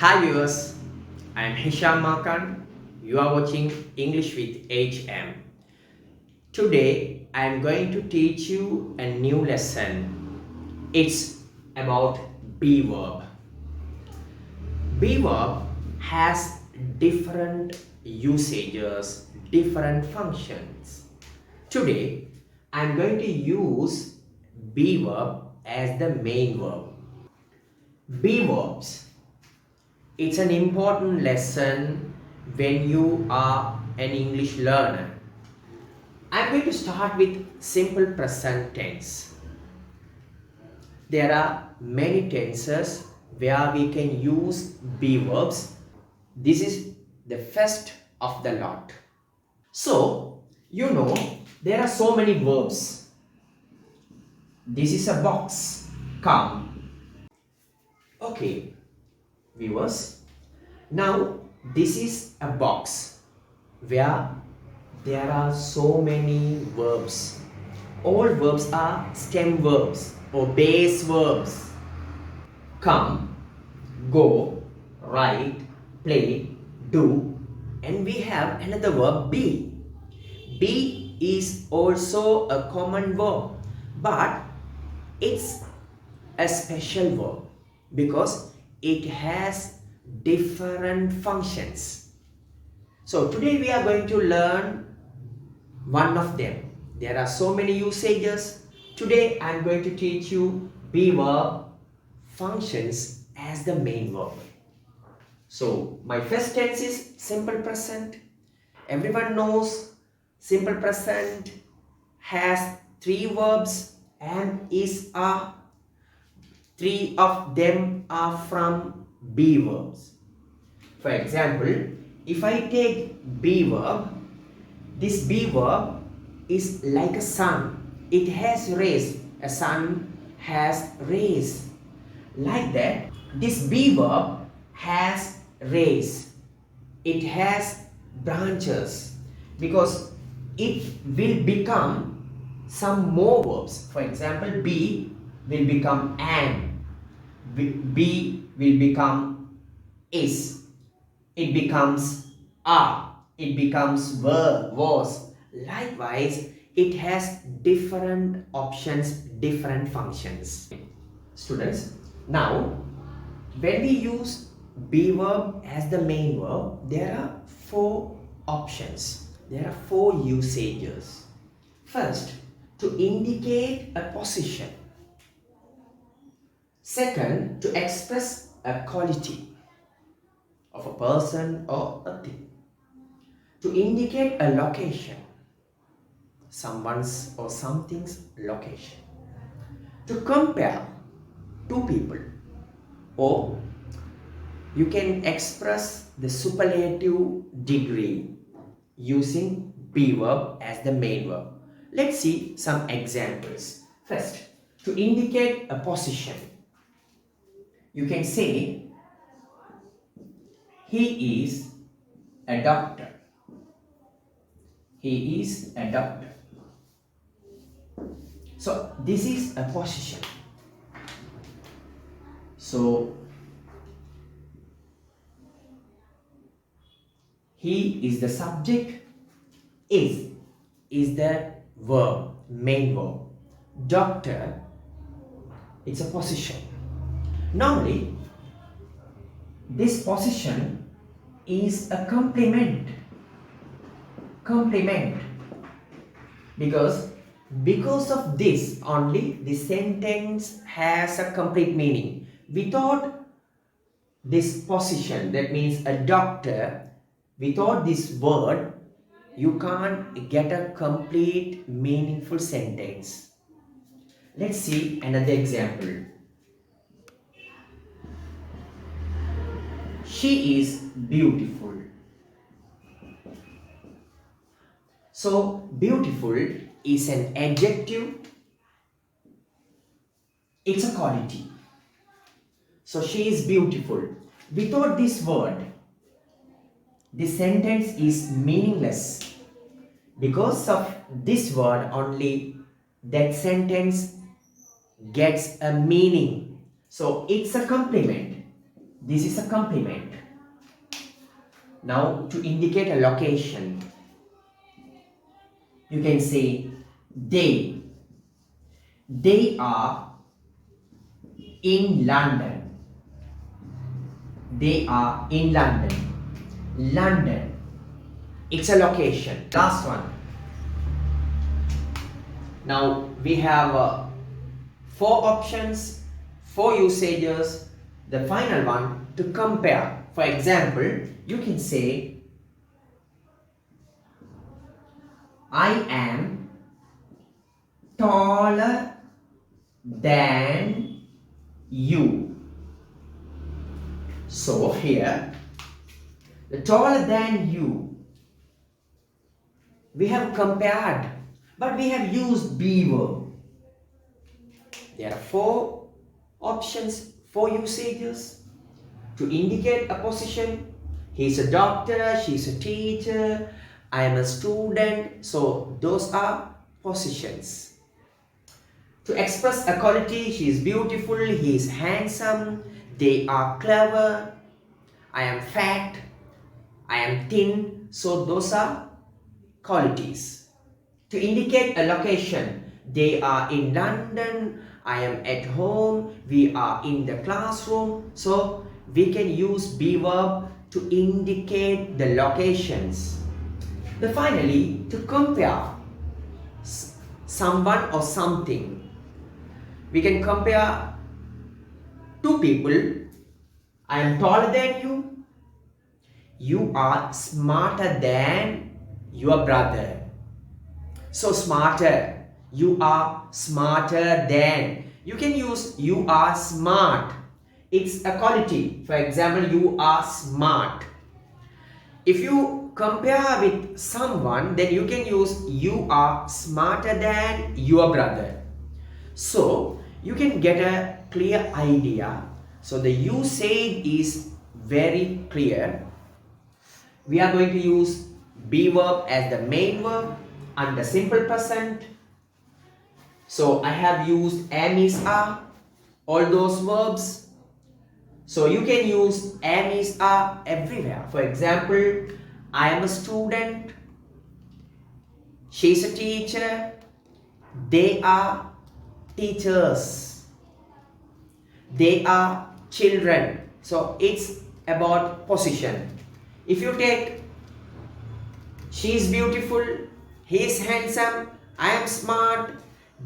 Hi viewers, I am Hisham Makan. You are watching English with HM. Today I am going to teach you a new lesson. It's about be verb. Be verb has different usages, different functions. Today I am going to use be verb as the main verb. Be verbs. It's an important lesson when you are an English learner. I'm going to start with simple present tense. There are many tenses where we can use be verbs. This is the first of the lot. So, there are so many verbs. This is a box. Come. Okay, viewers. Now, this is a box where there are so many verbs. All verbs are stem verbs or base verbs. Come, go, write, play, do, and we have another verb be. Be is also a common verb, but it's a special verb because it has different functions. So today we are going to learn one of them. There are so many usages. Today I am going to teach you be verb functions as the main verb. So my first tense is simple present. Everyone knows simple present has three verbs and three of them are from be verbs. For example, if I take be verb, this be verb is like a sun. It has rays. A sun has rays. Like that, this be verb has rays. It has branches because it will become some more verbs. For example, be will become am. Be will become is. It becomes are. It becomes were, was. Likewise, it has different options, different functions. Students, now when we use be verb as the main verb, there are four options. There are four usages. First, to indicate a position. Second, to express a quality of a person or a thing. To indicate a location, someone's or something's location. To compare two people, or you can express the superlative degree using be verb as the main verb. Let's see some examples. First, to indicate a position, you can say he is a doctor. He is a doctor. So this is a position. So he is the subject, is the verb, main verb. Doctor, it's a position. Normally, this position is a complement. Because of this only the sentence has a complete meaning. Without this position, that means a doctor, without this word you can't get a complete meaningful sentence. Let's see another example. She is beautiful. So beautiful is an adjective. It's a quality. So she is beautiful. Without this word, the sentence is meaningless. Because of this word only, that sentence gets a meaning. So it's a complement. This is a complement. Now to indicate a location, you can say they. They are in London. They are in London. London. It's a location. Last one. Now we have 4 options, 4 usages. The final one to compare. For example, you can say I am taller than you. So here, the taller than you, we have compared, but we have used be verb. There are 4 options, 4 usages to indicate a position. He's a doctor, she's a teacher, I am a student. So those are positions. To express a quality, she is beautiful, he is handsome, they are clever, I am fat, I am thin. So those are qualities. To indicate a location, they are in London, I am at home, we are in the classroom. So we can use be verb to indicate the locations. Then finally, to compare someone or something, we can compare 2 people. I am taller than you. You are smarter than your brother. So smarter. You are smarter than. You can use you are smart. It's a quality. For example, you are smart. If you compare with someone, then you can use you are smarter than your brother. So you can get a clear idea. So the usage is very clear. We are going to use be verb as the main verb and the simple present. So I have used am, is, are, all those verbs. So you can use am, is, are everywhere. For example, I am a student, she is a teacher, they are teachers, they are children. So it's about position. If you take she is beautiful, he is handsome, I am smart,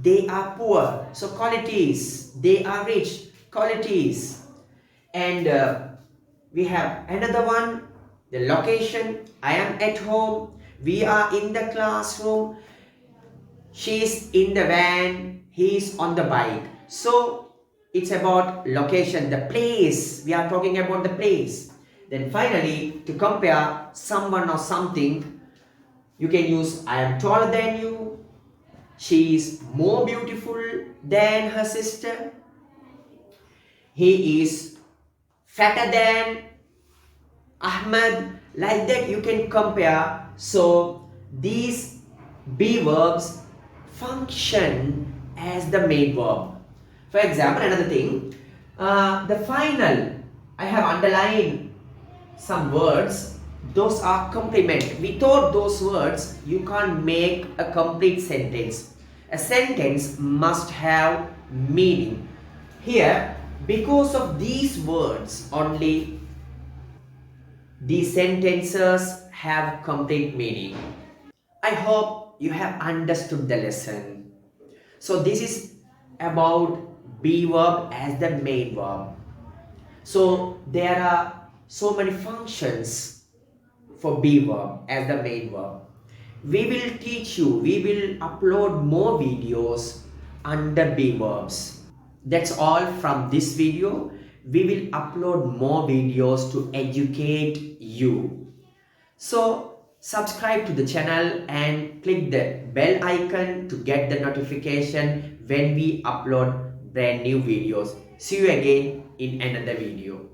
they are poor. So qualities, they are rich, qualities. And we have another one, the location, I am at home, we are in the classroom, she is in the van, he is on the bike. So it's about location, the place. We are talking about the place. Then finally, to compare someone or something, you can use I am taller than you, she is more beautiful than her sister, he is fatter than Ahmed. Like that you can compare. So these be verbs function as the main verb. For example, another thing, the final, I have underlined some words. Those are complement. Without those words, you can't make a complete sentence. A sentence must have meaning. Here, because of these words only, these sentences have complete meaning. I hope you have understood the lesson. So this is about be verb as the main verb. So there are so many functions for be verb as the main verb. We will teach you, we will upload more videos under be verbs. That's all from this video. We will upload more videos to educate you. So subscribe to the channel and click the bell icon to get the notification when we upload brand new videos. See you again in another video.